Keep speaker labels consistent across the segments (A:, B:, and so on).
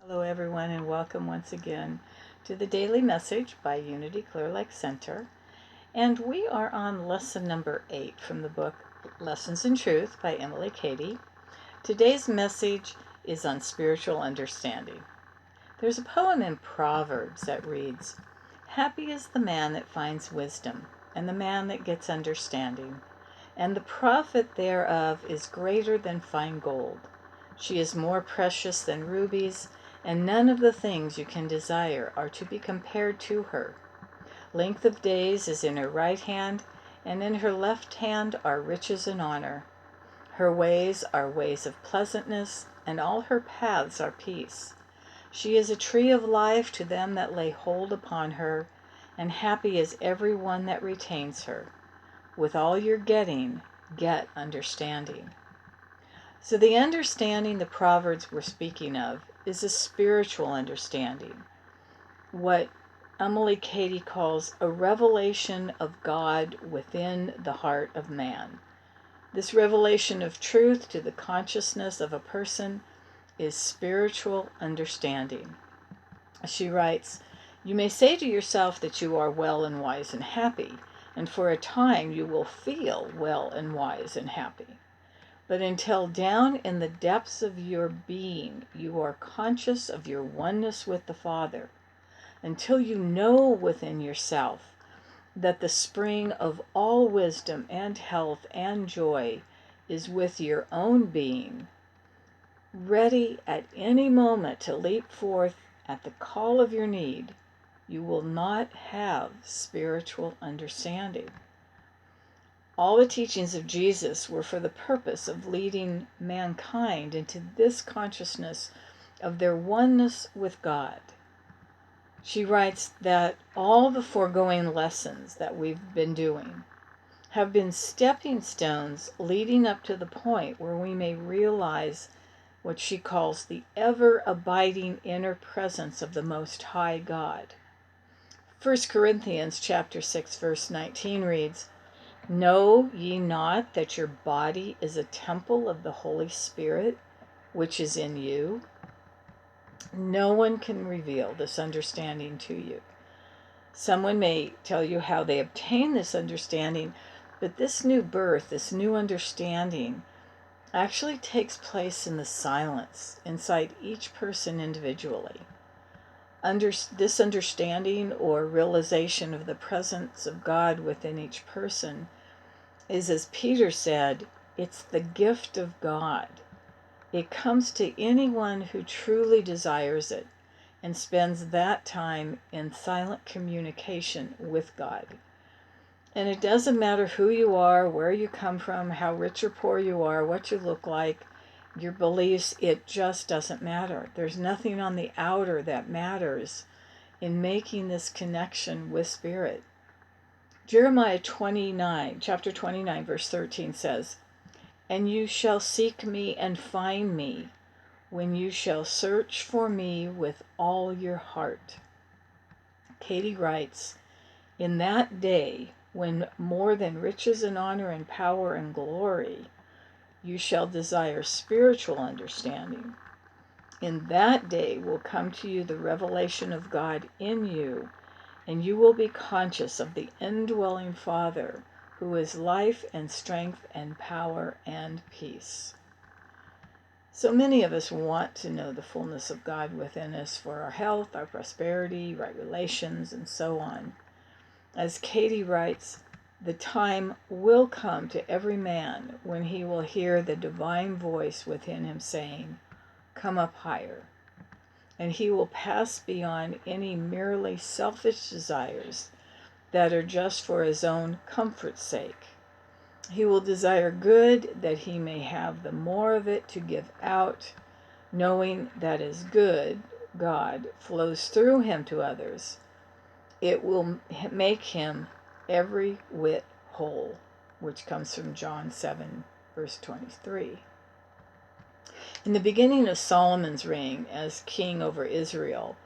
A: Hello, everyone, and welcome once again to the Daily Message by Unity Clear Lake Center. And we are on lesson number 8 from the book Lessons in Truth by Emily Cady. Today's message is on spiritual understanding. There's a poem in Proverbs that reads, "Happy is the man that finds wisdom, and the man that gets understanding, and the profit thereof is greater than fine gold. She is more precious than rubies, and none of the things you can desire are to be compared to her. Length of days is in her right hand, and in her left hand are riches and honor. Her ways are ways of pleasantness, and all her paths are peace. She is a tree of life to them that lay hold upon her, and happy is every one that retains her. With all you're getting, get understanding." So the understanding the Proverbs were speaking of is a spiritual understanding, what Emily Cady calls a revelation of God within the heart of man. This revelation of truth to the consciousness of a person is spiritual understanding. She writes, "You may say to yourself that you are well and wise and happy, and for a time you will feel well and wise and happy. But until down in the depths of your being you are conscious of your oneness with the Father, until you know within yourself that the spring of all wisdom and health and joy is with your own being, ready at any moment to leap forth at the call of your need, you will not have spiritual understanding." All the teachings of Jesus were for the purpose of leading mankind into this consciousness of their oneness with God. She writes that all the foregoing lessons that we've been doing have been stepping stones leading up to the point where we may realize what she calls the ever-abiding inner presence of the Most High God. 1 Corinthians chapter 6, verse 19 reads, "Know ye not that your body is a temple of the Holy Spirit, which is in you?" No one can reveal this understanding to you. Someone may tell you how they obtain this understanding, but this new birth, this new understanding, actually takes place in the silence inside each person individually. This understanding or realization of the presence of God within each person is, as Peter said, it's the gift of God. It comes to anyone who truly desires it and spends that time in silent communication with God. And it doesn't matter who you are, where you come from, how rich or poor you are, what you look like, your beliefs, it just doesn't matter. There's nothing on the outer that matters in making this connection with Spirit. Jeremiah 29, chapter 29, verse 13 says, "And you shall seek me and find me when you shall search for me with all your heart." Cady writes, "In that day, when more than riches and honor and power and glory, you shall desire spiritual understanding. In that day will come to you the revelation of God in you, and you will be conscious of the indwelling Father, who is life and strength and power and peace." So many of us want to know the fullness of God within us for our health, our prosperity, right relations, and so on. As Cady writes, the time will come to every man when he will hear the divine voice within him saying, "Come up higher." And he will pass beyond any merely selfish desires that are just for his own comfort's sake. He will desire good that he may have the more of it to give out, knowing that as good, God, flows through him to others, it will make him every whit whole, which comes from John 7, verse 23. In the beginning of Solomon's reign as king over Israel,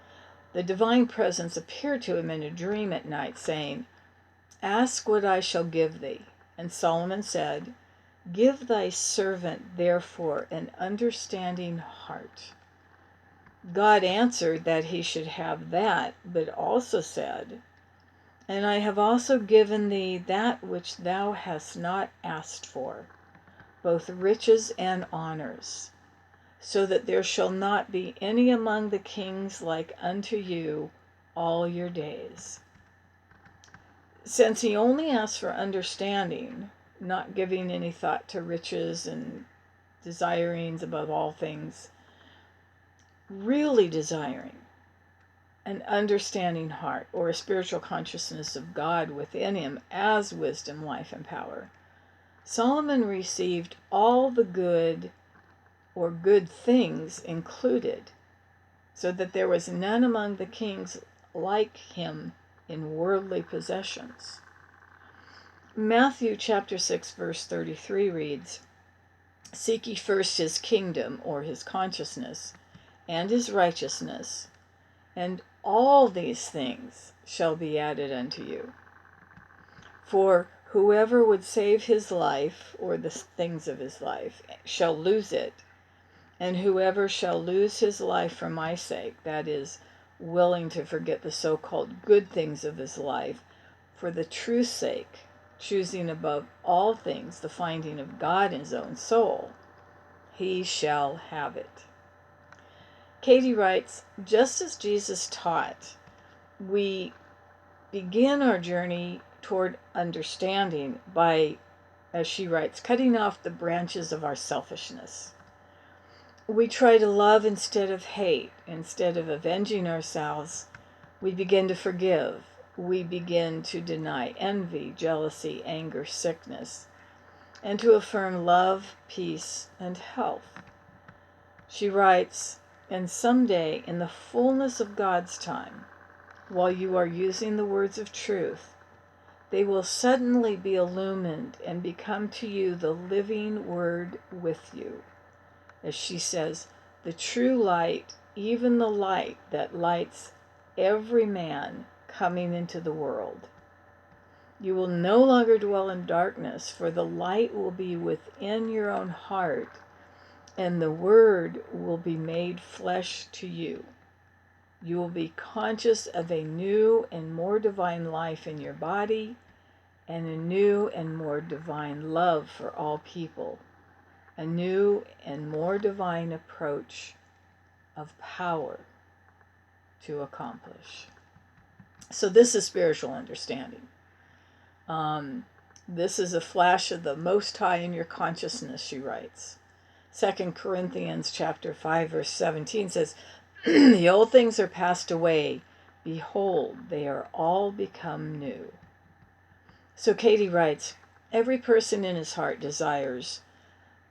A: the divine presence appeared to him in a dream at night, saying, "Ask what I shall give thee." And Solomon said, "Give thy servant therefore an understanding heart." God answered that he should have that, but also said, "And I have also given thee that which thou hast not asked for, both riches and honors, so that there shall not be any among the kings like unto you all your days." Since he only asked for understanding, not giving any thought to riches and desirings above all things, really desiring an understanding heart or a spiritual consciousness of God within him as wisdom, life, and power, Solomon received all the good or good things included, so that there was none among the kings like him in worldly possessions. Matthew chapter 6 verse 33 reads, "Seek ye first his kingdom," or his consciousness, "and his righteousness, and all these things shall be added unto you. For whoever would save his life," or the things of his life, "shall lose it. And whoever shall lose his life for my sake," that is, willing to forget the so-called good things of his life, "for the truth's sake, choosing above all things the finding of God in his own soul, he shall have it." Katie writes, just as Jesus taught, we begin our journey toward understanding by, as she writes, cutting off the branches of our selfishness. We try to love instead of hate. Instead of avenging ourselves, we begin to forgive. We begin to deny envy, jealousy, anger, sickness, and to affirm love, peace, and health. She writes, "And someday, in the fullness of God's time, while you are using the words of truth, they will suddenly be illumined and become to you the living word with you." As she says, "The true light, even the light that lights every man coming into the world. You will no longer dwell in darkness, for the light will be within your own heart, and the word will be made flesh to you. You will be conscious of a new and more divine life in your body, and a new and more divine love for all people, a new and more divine approach of power to accomplish." So this is spiritual understanding. This is a flash of the Most High in your consciousness, she writes. 2 Corinthians chapter 5 verse 17 says, "The old things are passed away. Behold, they are all become new." So Katie writes, every person in his heart desires,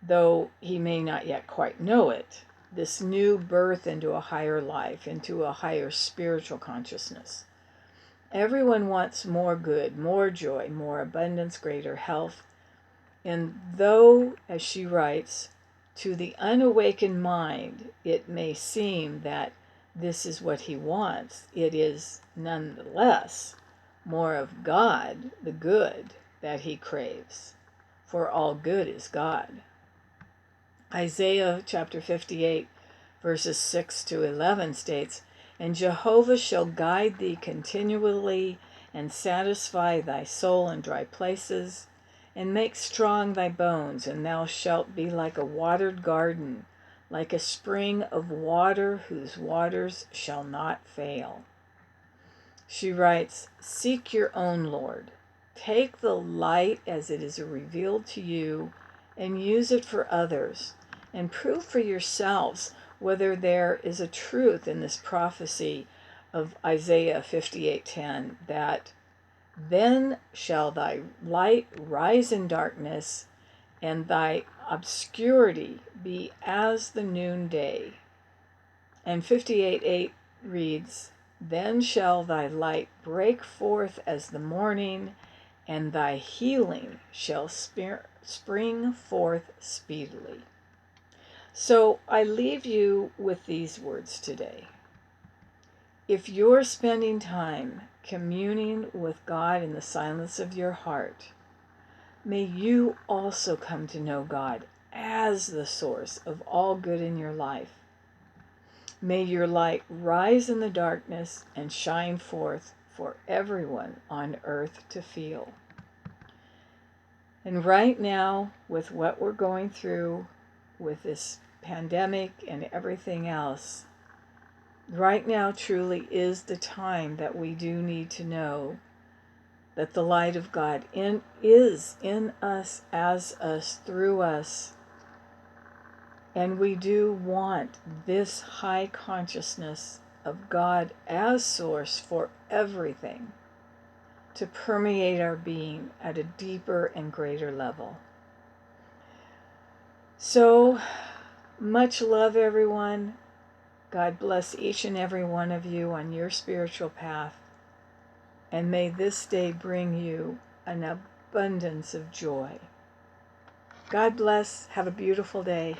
A: though he may not yet quite know it, this new birth into a higher life, into a higher spiritual consciousness. Everyone wants more good, more joy, more abundance, greater health. And though, as she writes, to the unawakened mind it may seem that this is what he wants, it is nonetheless more of God, the good, that he craves. For all good is God. Isaiah chapter 58 verses 6 to 11 states, "And Jehovah shall guide thee continually, and satisfy thy soul in dry places, and make strong thy bones, and thou shalt be like a watered garden, like a spring of water whose waters shall not fail." She writes, "Seek your own Lord. Take the light as it is revealed to you, and use it for others, and prove for yourselves whether there is a truth in this prophecy of Isaiah 58:10, that then shall thy light rise in darkness, and thy obscurity be as the noonday." And 58:8 reads, "Then shall thy light break forth as the morning, and thy healing shall spring forth speedily." So I leave you with these words today. If you're spending time communing with God in the silence of your heart, may you also come to know God as the source of all good in your life. May your light rise in the darkness and shine forth for everyone on earth to feel. And right now, with what we're going through with this pandemic and everything else, right now truly is the time that we do need to know that the light of God is in us, as us, through us. And we do want this high consciousness of God as source for everything to permeate our being at a deeper and greater level. So much love, everyone. God bless each and every one of you on your spiritual path. And may this day bring you an abundance of joy. God bless. Have a beautiful day.